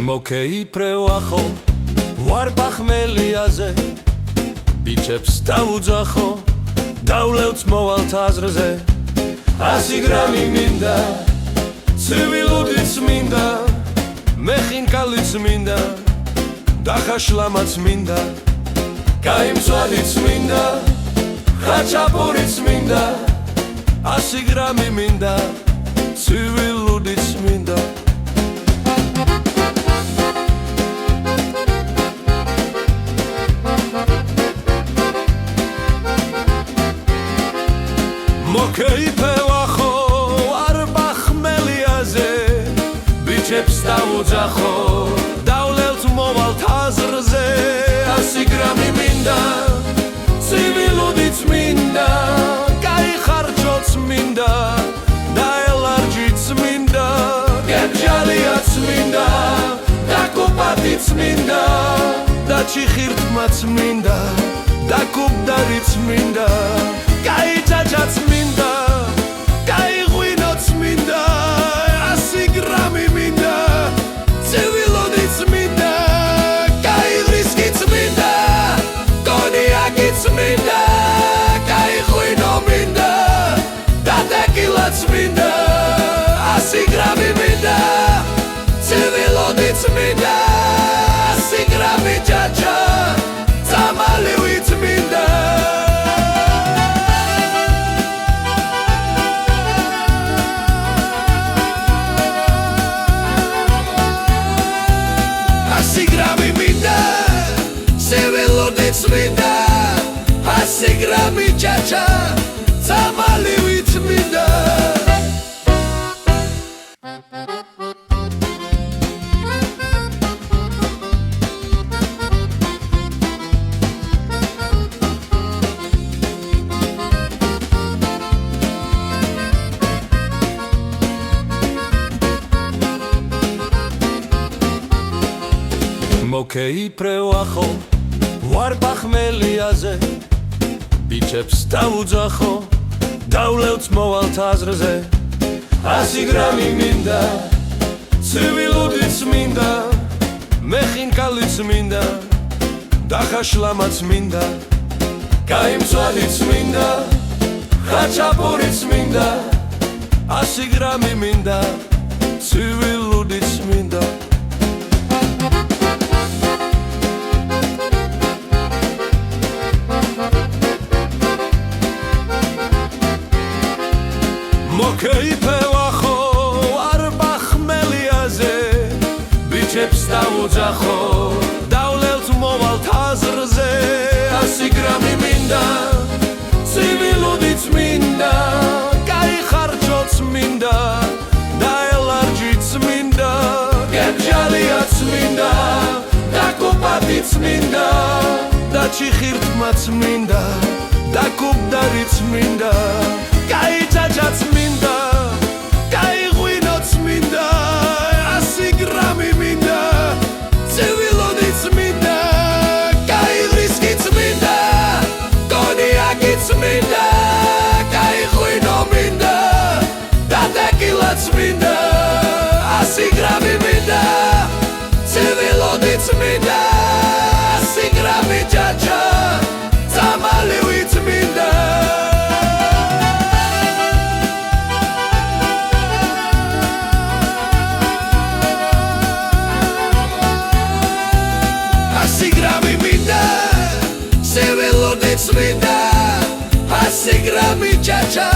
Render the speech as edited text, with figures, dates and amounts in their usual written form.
მოკეიფრევ ახო ვარ ბახმელიაზე ბიჭებს დავუძახო დავლევთ მოვალთ აზრზე 100 გრამი მინდა ცივილუდიც მინდა მეხინკალიც მინდა დახაშლამაც მინდა გაიმსვადიც მინდა ხაჩაპურიც მინდა 100 გრამი მინდა ცივილუდიც მინდა მოკეიფრევ ახო ვარ ბახმელიაზე ბიჭებს დავუძახო დავლევთ მოვალთ აზრზე 100 გრამი მინდა ცივილუდიც მინდა გაიხარჯოც მინდა დაელარჯიც მინდა გემჯალიაც მინდა დაკუპატიც მინდა დაჩიხირთმაც მინდა დაკუბდარიც მინდა გაიჭაჭაც მინდა გაიღვინოც მინდა 100 გრამი მინდა ცივილუდიც მინდა გაივრისკიც მინდა კონიაკიც მინდა გაიღვინო მინდა და ტეკილაც მინდა 100 გრამი მინდა ცივილუდიც მინდა 100 გრამი ჭაჭა წამალივიც მინდა მინდა 100 გრამი ჭაჭა წამალივით მინდა მოკეიფრევ ახო ვარ ბახმელიაზე ბიჭებს დავუძახო დავლევთ მოვალთ აზრზე 100 გრამი მინდა ცივილუდიც მინდა მეხინკალიც მინდა დახაშლამაც მინდა გაიმსვადიც მინდა ხაჩაპურიც მინდა 100 გრამი მინდა ცივილუდიც მინდა მოკეიფრევ ახო ვარ ბახმელიაზე ბიჭებს დავუძახო დავლევთ მოვალთ აზრზე 100 გრამი მინდა ცივილუდიც მინდა გაიხარჯოც მინდა დაელარჯიც მინდა გემჯალიაც მინდა დაკუპატიც მინდა დაჩიხირთმაც მინდა დაკუბდარიც მინდა გაიჭაჭაც მინდა გაიღვინოც მინდა 100 გრამი მინდა ცივილუდიც მინდა გაივრისკიც მინდა კონიაკიც მინდა გაიღვინო მინდა და ტეკილაც მინდა 100 გრამი მინდა ცივილუდიც მინდა 100 გრამი ჭაჭა წამალივით მინდა 100 გრამი მინდა ცივილუდიც მინდა 100 გრამი ჭაჭა